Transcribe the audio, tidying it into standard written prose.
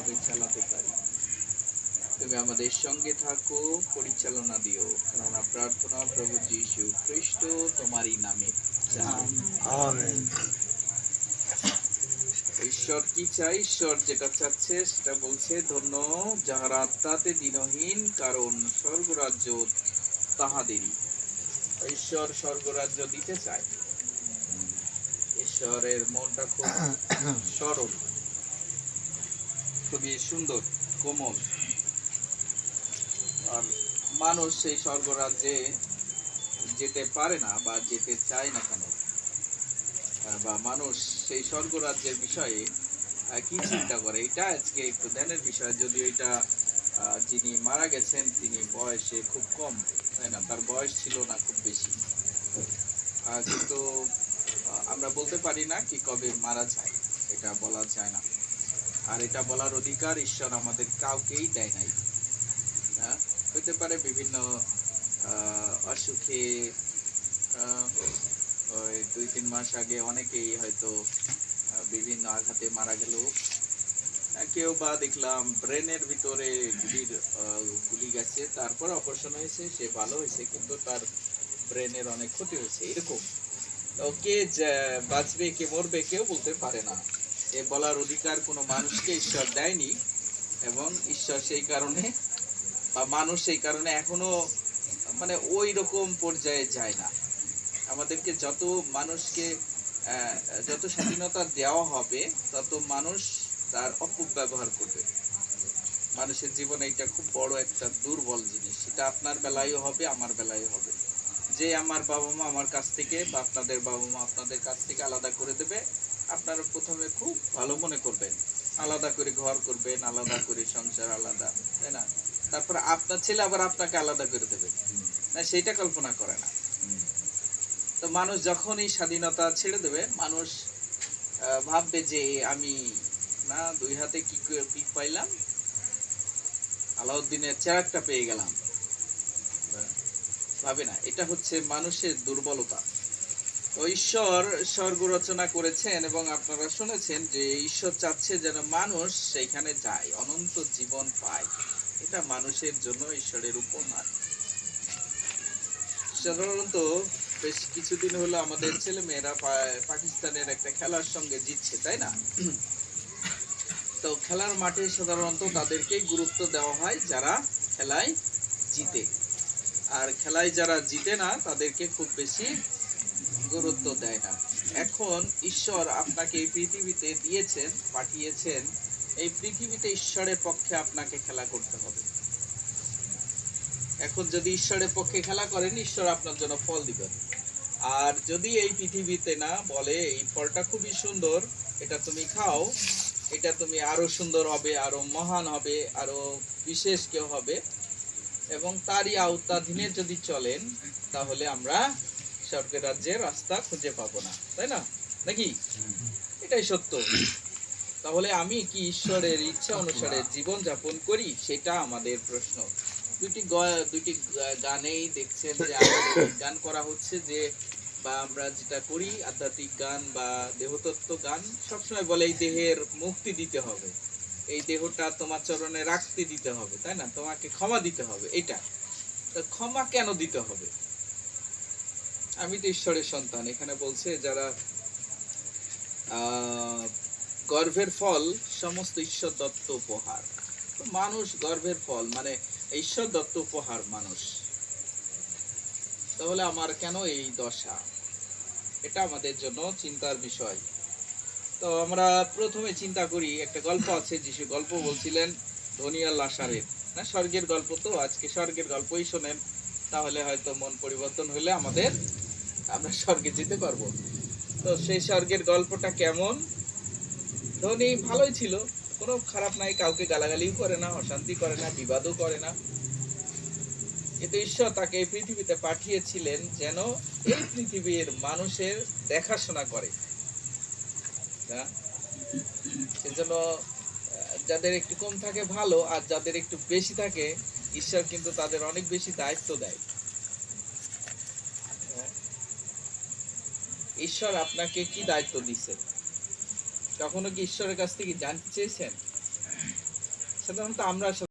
ভাবে চালাতে পারি। তুমি আমাদের সঙ্গে থাকো, পরিচালনা দিও, কেননা প্রার্থনা প্রভু যীশু খ্রিস্ট তোমারই নামে চাই। আমেন। ঈশ্বর কি চাই? ঈশ্বর যেটা চাচ্ছে সেটা বলছে, ধন্য যাহারা আত্মাতে দীনহীন, কারণ স্বর্গরাজ্য তাহাদেরই। ঈশ্বর স্বর্গরাজ্য দিতে চায়। ঈশ্বরের মনটা খুব সরল, খুবই সুন্দর, কোমল। আর মানুষ সেই স্বর্গরাজ্যে যেতে পারে না বা যেতে চায় না কেন, বা মানুষ সেই স্বর্গরাজ্যের বিষয়ে কি চিন্তা করে, এটা আজকে একটু ধ্যানের বিষয়। যদিও এটা যিনি মারা গেছেন তিনি বয়সে খুব কম, তাই না? তার বয়স ছিল না খুব বেশি, কিন্তু আমরা বলতে পারি না কি কবে মারা যায়, এটা বলা যায় না। আর এটা বলার অধিকার ঈশ্বর আমাদের কাউকেই দেয় নাই। হ্যাঁ, হইতে পারে বিভিন্ন অসুখে, ওই 2-3 মাস আগে অনেকেই হয়তো বিভিন্ন আঘাতে মারা গেল। কেউ বা দেখলাম ব্রেনের ভিতরে গুলি গেছে, তারপর অপারেশন হয়েছে, সে ভালো হয়েছে, কিন্তু তার ব্রেনের অনেক ক্ষতি হয়েছে। এরকম কে বাঁচবে কে মরবে কেউ বলতে পারে না। এ বলার অধিকার কোনো মানুষকে ঈশ্বর দেয়নি, এবং ঈশ্বর সেই কারণে বা মানুষ সেই কারণে এখনো মানে ওই রকম পর্যায়ে যায় না। আমাদেরকে যত মানুষকে যত স্বাধীনতা দেওয়া হবে, তত মানুষ তার অপব্যবহার করবে। মানুষের জীবনে এটা খুব বড় একটা দুর্বল জিনিস। এটা আপনার বেলায়ও হবে, আমার বেলায়ও হবে। যে আমার বাবা মা আমার কাছ থেকে বা আপনাদের বাবা মা আপনাদের কাছ থেকে আলাদা করে দেবে, আপনারা প্রথমে খুব ভালো মনে করবেন, আলাদা করে ঘর করবেন, আলাদা করে সংসার, আলাদা, তাই না? তারপর আপনার ছেলে আবার আপনাকে আলাদা করে দেবে না, সেইটা কল্পনা করে না। তো মানুষ যখন এই স্বাধীনতা ছেড়ে দেবে, মানুষ ভাববে যে আমি না 2 হাতে কি পাইলাম, আলাউদ্দিনের চেরাগটা পেয়ে গেলাম। ভাবে না, এটা হচ্ছে মানুষের দুর্বলতা। তো ঈশ্বর স্বর্গ রচনা করেছেন, এবং আপনারা শুনেছেন যে ঈশ্বর চাচ্ছে যেন মানুষ সেইখানে যায়, অনন্ত জীবন পায়। এটা মানুষের জন্য ঈশ্বরের উপহার। সাধারণত বেশ কিছুদিন হলো আমাদের ছেলে মেয়েরা পাকিস্তানের একটা খেলার সঙ্গে জিতছে, তাই না? তো খেলার মাঠে সাধারণত তাদেরকেই গুরুত্ব দেওয়া হয় যারা খেলায় জিতে, আর খেলায় যারা জিতে না তাদেরকে খুব বেশি গুরুত্ব দেয় না। এখন ঈশ্বর আপনাকে এই পৃথিবীতে দিয়েছেন, পাঠিয়েছেন। এই পৃথিবীতে ঈশ্বরের পক্ষে আপনাকে খেলা করতে হবে। এখন যদি ঈশ্বরের পক্ষে খেলা করেন, ঈশ্বর আপনার জন্য ফল দিবেন। আর যদি এই পৃথিবীতে না বলে এই ফলটা খুবই সুন্দর, এটা তুমি খাও, এটা তুমি আরো সুন্দর হবে, আরো মহান হবে, আরো বিশেষ কেউ হবে, এবং তারই আওতাধীনে যদি চলেন, তাহলে আমরা স্বর্গের রাজ্যের রাস্তা খুঁজে পাবো না, তাই না? নাকি? এটাই সত্য। তাহলে আমি কি ঈশ্বরের ইচ্ছা অনুসারে জীবন যাপন করি, সেটা আমাদের প্রশ্ন। দুইটি গানেই দেখছেন যে গান করা হচ্ছে, যে বা আমরা যেটা করি আধ্যাত্মিক গান বা দেহতত্ত্ব গান, সবসময় বলে এই দেহের মুক্তি দিতে হবে, এই দেহটা তোমার চরণে রাখতে দিতে হবে, তাই না? তোমাকে ক্ষমা দিতে হবে। এটা তো ক্ষমা কেন দিতে হবে? আমি তো ঈশ্বরের সন্তান। এখানে বলছে যারা গর্ভের ফল সমস্ত ঈশ্বর দত্ত উপহার। তো মানুষ গর্ভের ফল, মানে ঈশ্বর দত্ত উপহার মানুষ। তাহলে আমার কেন এই দশা? এটা আমাদের জন্য চিন্তার বিষয়। তো আমরা প্রথমে চিন্তা করি, একটা গল্প আছে, যিশু গল্প বলছিলেন ধনী আর লাসারের, না স্বর্গের গল্প। তো আজকে স্বর্গের গল্পই শোনেন, তাহলে হয়তো মন পরিবর্তন হলে আমরা স্বর্গে যেতে পারবো। তো সেই স্বর্গের গল্পটা কেমন? ধনী ভালোই ছিল, কোনো খারাপ নাই, কাউকে গালাগালিও করে না, অশান্তি করে না, বিবাদও করে না। কিন্তু ঈশ্বর তাকে এই পৃথিবীতে পাঠিয়েছিলেন যেন এই পৃথিবীর মানুষের দেখাশোনা করে। সেজন্য যাদের একটু কম থাকে ভালো, আর যাদের একটু বেশি থাকে ঈশ্বর কিন্তু তাদের অনেক বেশি দায়িত্ব দেয়। ঈশ্বর আপনাকে কি দায়িত্ব দিচ্ছেন? কখনো কি ঈশ্বরের কাছ থেকে জানতে চেয়েছেন সাধারণত আমরা